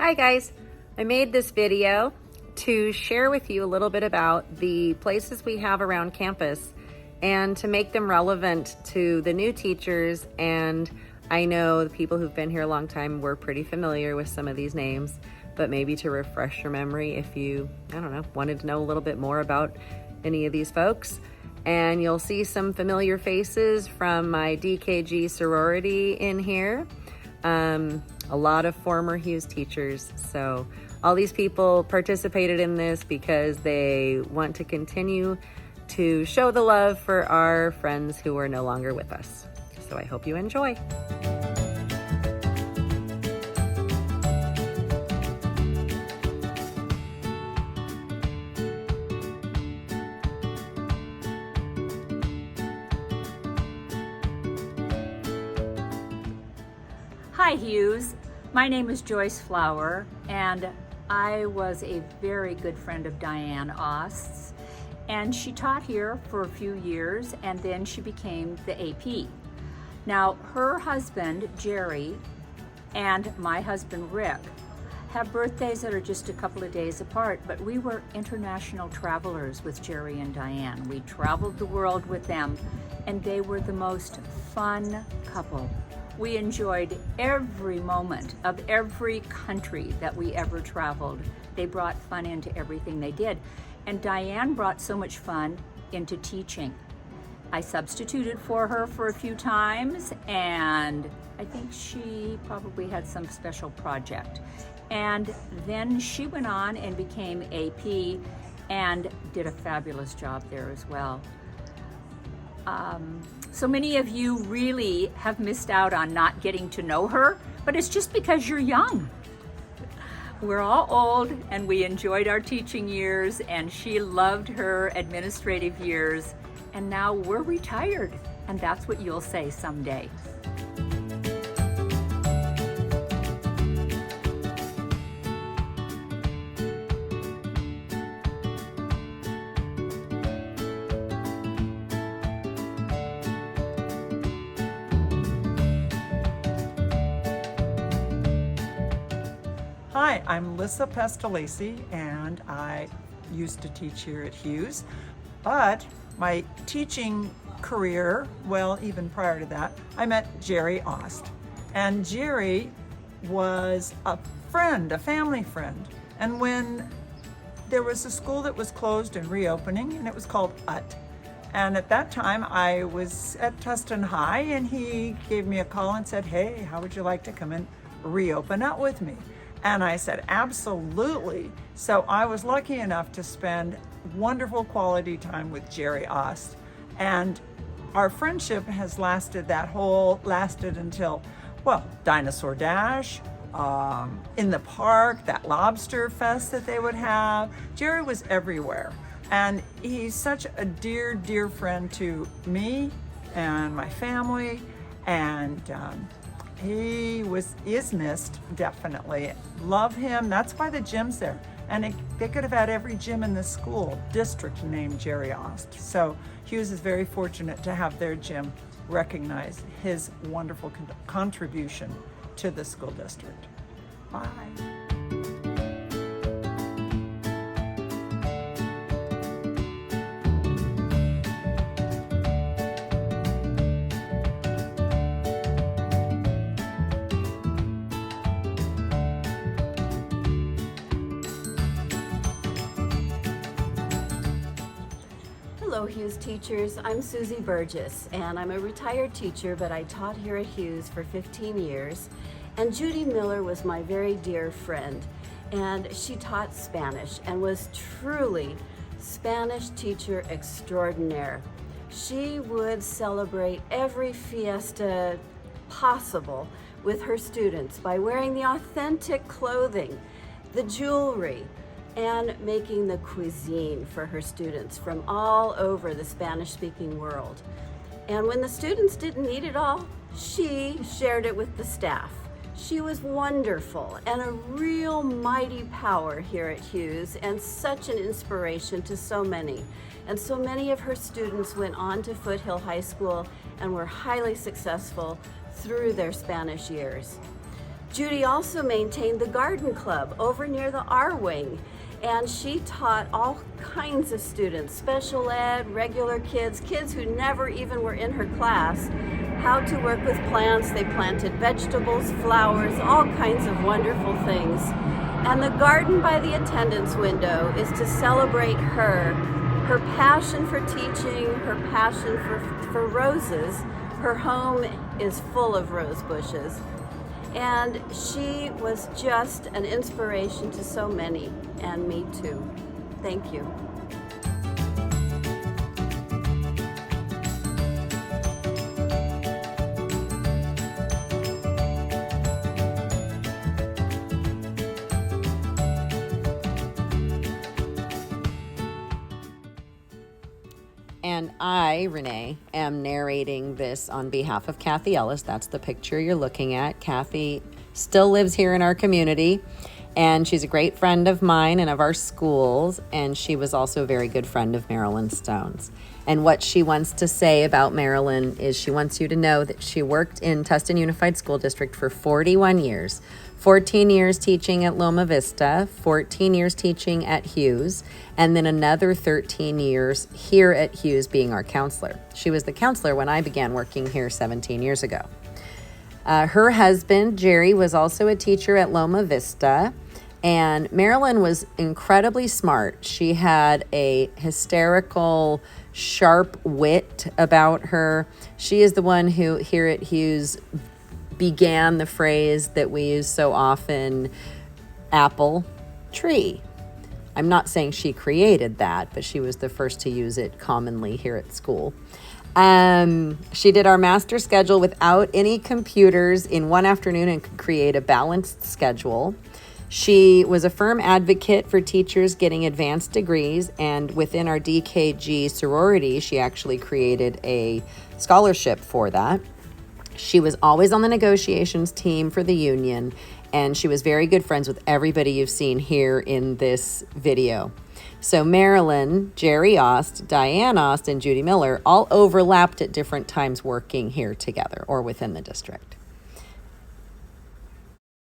Hi guys, I made this video to share with you a little bit about the places we have around campus and to make them relevant to the new teachers. And I know the people who've been here a long time were pretty familiar with some of these names, but maybe to refresh your memory if you, wanted to know a little bit more about any of these folks. And you'll see some familiar faces from my DKG sorority in here. A lot of former Hewes teachers. So all these people participated in this because they want to continue to show the love for our friends who are no longer with us. So I hope you enjoy. Hi Hewes, my name is Joyce Flower and I was a very good friend of Diane Ost's, and she taught here for a few years and then she became the AP. Now her husband Jerry and my husband Rick have birthdays that are just a couple of days apart, but we were international travelers with Jerry and Diane. We traveled the world with them and they were the most fun couple. We enjoyed every moment of every country that we ever traveled. They brought fun into everything they did. And Diane brought so much fun into teaching. I substituted for her for a few times, and I think she probably had some special project. And then she went on and became AP and did a fabulous job there as well. So many of you really have missed out on not getting to know her, but it's just because you're young. We're all old and we enjoyed our teaching years, and she loved her administrative years, and now we're retired, and that's what you'll say someday. Hi, I'm Lissa Pestalacci, and I used to teach here at Hewes, but my teaching career, well, even prior to that, I met Jerry Ost. And Jerry was a friend, a family friend. And when there was a school that was closed and reopening, and it was called UT. And at that time, I was at Tustin High, and he gave me a call and said, hey, how would you like to come and reopen UT with me? And I said, absolutely. So I was lucky enough to spend wonderful quality time with Jerry Ost. And our friendship has lasted until, well, Dinosaur Dash, in the park, that lobster fest that they would have. Jerry was everywhere. And he's such a dear, dear friend to me and my family. And he is missed, definitely. Love him. That's why the gym's there. And they could have had every gym in the school district named Jerry Ost. So Hewes is very fortunate to have their gym recognize his wonderful contribution to the school district. Bye. Hello Hewes teachers, I'm Susie Burgess and I'm a retired teacher, but I taught here at Hewes for 15 years. And Judy Miller was my very dear friend, and she taught Spanish and was truly Spanish teacher extraordinaire. She would celebrate every fiesta possible with her students by wearing the authentic clothing, the jewelry, and making the cuisine for her students from all over the Spanish-speaking world. And when the students didn't eat it all, she shared it with the staff. She was wonderful and a real mighty power here at Hewes, and such an inspiration to so many. And so many of her students went on to Foothill High School and were highly successful through their Spanish years. Judy also maintained the garden club over near the R Wing, and she taught all kinds of students, special ed, regular kids, kids who never even were in her class, how to work with plants. They planted vegetables, flowers, all kinds of wonderful things. And the garden by the attendance window is to celebrate her passion for teaching, her passion for roses. Her home is full of rose bushes. And she was just an inspiration to so many, and me too. Thank you. And I, Renee, am narrating this on behalf of Kathy Ellis. That's the picture you're looking at. Kathy still lives here in our community, and she's a great friend of mine and of our schools, and she was also a very good friend of Marilyn Stone's. And what she wants to say about Marilyn is she wants you to know that she worked in Tustin Unified School District for 41 years, 14 years teaching at Loma Vista, 14 years teaching at Hewes, and then another 13 years here at Hewes being our counselor. She was the counselor when I began working here 17 years ago. Her husband, Jerry, was also a teacher at Loma Vista, and Marilyn was incredibly smart. She had a hysterical, sharp wit about her. She is the one who, here at Hewes, began the phrase that we use so often, apple tree. I'm not saying she created that, but she was the first to use it commonly here at school. She did our master schedule without any computers in one afternoon and could create a balanced schedule. She was a firm advocate for teachers getting advanced degrees, and within our DKG sorority, she actually created a scholarship for that. She was always on the negotiations team for the union, and she was very good friends with everybody you've seen here in this video. So Marilyn, Jerry Ost, Diane Ost, and Judy Miller all overlapped at different times working here together or within the district.